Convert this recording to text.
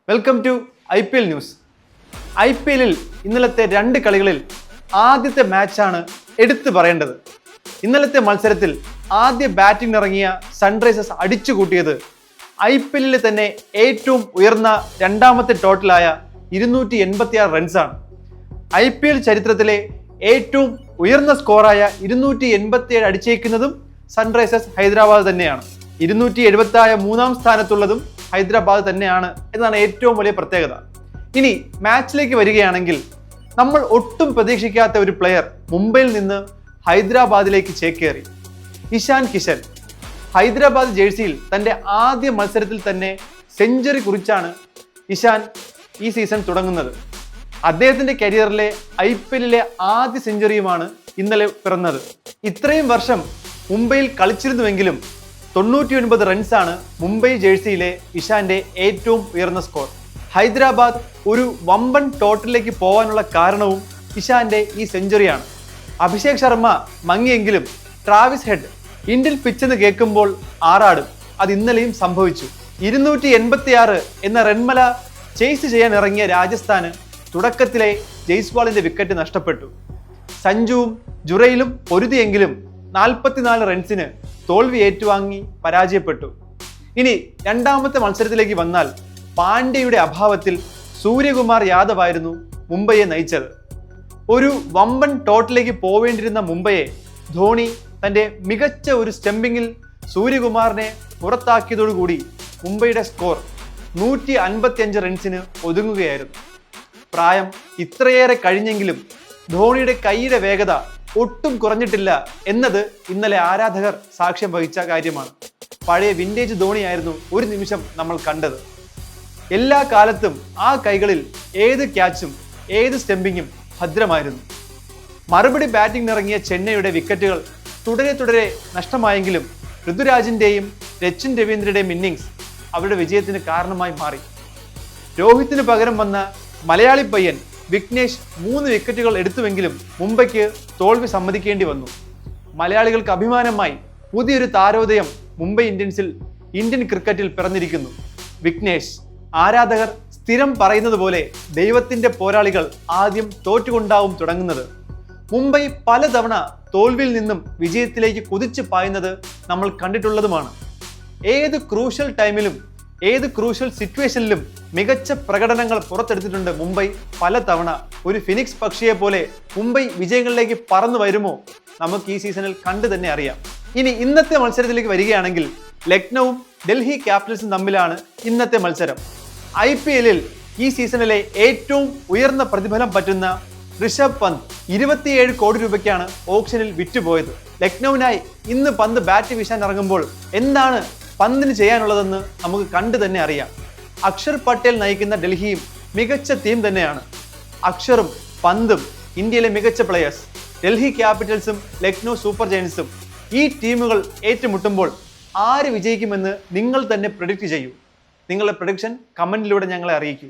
Welcome to IPL news. IPL-ൽ ഇന്നലത്തെ രണ്ട് കളികളിൽ ആദ്യത്തെ മാച്ചാണ് എടുത്തു പറയേണ്ടത്. ഇന്നലത്തെ മത്സരത്തിൽ ആദ്യ ബാറ്റിംഗ് ഇറങ്ങിയ സൺറൈസേഴ്സ് അടിച്ചുകൂട്ടിയത് IPL-ലെ തന്നെ ഏറ്റവും ഉയർന്ന രണ്ടാമത്തെ ടോട്ടലായ 286 റൺസാണ്. IPL ചരിത്രത്തിലെ ഏറ്റവും ഉയർന്ന സ്കോറായ 287 അടിച്ചേക്കുന്നതും സൺറൈസേഴ്സ് ഹൈദരാബാദ് തന്നെയാണ്. 270 മൂന്നാം സ്ഥാനത്തുള്ളതും ഹൈദരാബാദ് തന്നെയാണ് എന്നതാണ് ഏറ്റവും വലിയ പ്രത്യേകത. ഇനി മാച്ചിലേക്ക് വരികയാണെങ്കിൽ നമ്മൾ ഒട്ടും പ്രതീക്ഷിക്കാത്ത ഒരു പ്ലെയർ മുംബൈയിൽ നിന്ന് ഹൈദരാബാദിലേക്ക് ചേക്കേറി. ഇഷാൻ കിഷൻ ഹൈദരാബാദ് ജേഴ്സിയിൽ തൻ്റെ ആദ്യ മത്സരത്തിൽ തന്നെ സെഞ്ചുറി കുറിച്ചാണ് ഇഷാൻ ഈ സീസൺ തുടങ്ങുന്നത്. അദ്ദേഹത്തിൻ്റെ കരിയറിലെ IPL-ലെ ആദ്യ സെഞ്ചുറിയുമാണ് ഇന്നലെ പിറന്നത്. ഇത്രയും വർഷം മുംബൈയിൽ കളിച്ചിരുന്നുവെങ്കിലും 99 റൺസാണ് മുംബൈ ജേഴ്സിയിലെ ഇഷാന്റെ ഏറ്റവും ഉയർന്ന സ്കോർ. ഹൈദരാബാദ് ഒരു വമ്പൻ ടോട്ടലിലേക്ക് പോകാനുള്ള കാരണവും ഇഷാന്റെ ഈ സെഞ്ചുറിയാണ്. അഭിഷേക് ശർമ്മ മങ്ങിയെങ്കിലും ട്രാവിസ് ഹെഡ് ഇന്ത്യൻ പിച്ചെന്ന് കേൾക്കുമ്പോൾ ആറാടും. അത് ഇന്നലെയും സംഭവിച്ചു. 286 എന്ന റൺമല ചേസ് ചെയ്യാൻ ഇറങ്ങിയ രാജസ്ഥാന് തുടക്കത്തിലെ ജയ്സ്വാളിന്റെ വിക്കറ്റ് നഷ്ടപ്പെട്ടു. സഞ്ജുവും ജുറയിലും പൊരുതിയെങ്കിലും 44 റൺസിന് തോൽവി ഏറ്റുവാങ്ങി പരാജയപ്പെട്ടു. ഇനി രണ്ടാമത്തെ മത്സരത്തിലേക്ക് വന്നാൽ പാണ്ഡ്യയുടെ അഭാവത്തിൽ സൂര്യകുമാർ യാദവ് ആയിരുന്നു മുംബൈയെ നയിച്ചത്. ഒരു വമ്പൻ ടോട്ടലിലേക്ക് പോവേണ്ടിയിരുന്ന മുംബൈയെ ധോണി തൻ്റെ മികച്ച ഒരു സ്റ്റംപിങ്ങിൽ സൂര്യകുമാറിനെ പുറത്താക്കിയതോടുകൂടി മുംബൈയുടെ സ്കോർ 155 റൺസിന് ഒതുങ്ങുകയായിരുന്നു. പ്രായം ഇത്രയേറെ കഴിഞ്ഞെങ്കിലും ധോണിയുടെ കൈയുടെ വേഗത ഒട്ടും കുറഞ്ഞിട്ടില്ല എന്നത് ഇന്നലെ ആരാധകർ സാക്ഷ്യം വഹിച്ച കാര്യമാണ്. പഴയ വിന്റേജ് ധോണിയായിരുന്നു ഒരു നിമിഷം നമ്മൾ കണ്ടത്. എല്ലാ കാലത്തും ആ കൈകളിൽ ഏത് ക്യാച്ചും ഏത് സ്റ്റംപിങ്ങും ഭദ്രമായിരുന്നു. മറുപടി ബാറ്റിംഗ് ഇറങ്ങിയ ചെന്നൈയുടെ വിക്കറ്റുകൾ തുടരെ നഷ്ടമായെങ്കിലും ഋതുരാജിന്റെയും രച്ചിൻ രവീന്ദ്രയുടെയും ഇന്നിങ്സ് അവരുടെ വിജയത്തിന് കാരണമായി മാറി. രോഹിത്തിന് പകരം വന്ന മലയാളി പയ്യൻ വിഘ്നേഷ് 3 വിക്കറ്റുകൾ എടുത്തുവെങ്കിലും മുംബൈക്ക് തോൽവി സമ്മതിക്കേണ്ടി വന്നു. മലയാളികൾക്ക് അഭിമാനമായി പുതിയൊരു താരോദയം മുംബൈ ഇന്ത്യൻസിൽ ഇന്ത്യൻ ക്രിക്കറ്റിൽ പിറന്നിരിക്കുന്നു. വിഘ്നേഷ്. ആരാധകർ സ്ഥിരം പറയുന്നത് പോലെ ദൈവത്തിന്റെ പോരാളികൾ ആദ്യം തോറ്റുകൊണ്ടാവും തുടങ്ങുന്നത്. മുംബൈ പലതവണ തോൽവിയിൽ നിന്നും വിജയത്തിലേക്ക് കുതിച്ചു പായുന്നത് നമ്മൾ കണ്ടിട്ടുള്ളതുമാണ്. ഏത് ക്രൂഷ്യൽ ടൈമിലും ഏത് ക്രൂഷ്യൽ സിറ്റുവേഷനിലും മികച്ച പ്രകടനങ്ങൾ പുറത്തെടുത്തിട്ടുണ്ട് മുംബൈ പലതവണ. ഒരു ഫിനിക്സ് പക്ഷിയെ പോലെ മുംബൈ വിജയങ്ങളിലേക്ക് പറന്നു വരുമോ നമുക്ക് ഈ സീസണിൽ കണ്ടു തന്നെ അറിയാം. ഇനി ഇന്നത്തെ മത്സരത്തിലേക്ക് വരികയാണെങ്കിൽ ലക്നൌവും ഡൽഹി ക്യാപിറ്റൽസും തമ്മിലാണ് ഇന്നത്തെ മത്സരം. IPL-ൽ ഈ സീസണിലെ ഏറ്റവും ഉയർന്ന പ്രതിഫലം പറ്റുന്ന ഋഷഭ് പന്ത് 27 കോടി രൂപയ്ക്കാണ് ഓപ്ഷനിൽ വിറ്റുപോയത്. ലക്നൌവിനായി ഇന്ന് പന്ത് ബാറ്റ് വീശാൻ ഇറങ്ങുമ്പോൾ എന്താണ് പന്തിന് ചെയ്യാനുള്ളതെന്ന് നമുക്ക് കണ്ടു തന്നെ അറിയാം. അക്ഷർ പട്ടേൽ നയിക്കുന്ന ഡൽഹിയും മികച്ച ടീം തന്നെയാണ്. അക്ഷറും പന്തും ഇന്ത്യയിലെ മികച്ച പ്ലെയേഴ്സ്. ഡൽഹി ക്യാപിറ്റൽസും ലക്നൗ സൂപ്പർ ജയൻസും ഈ ടീമുകൾ ഏറ്റുമുട്ടുമ്പോൾ ആര് വിജയിക്കുമെന്ന് നിങ്ങൾ തന്നെ പ്രെഡിക്റ്റ് ചെയ്യൂ. നിങ്ങളുടെ പ്രഡിക്ഷൻ കമന്റിലൂടെ ഞങ്ങളെ അറിയിക്കൂ.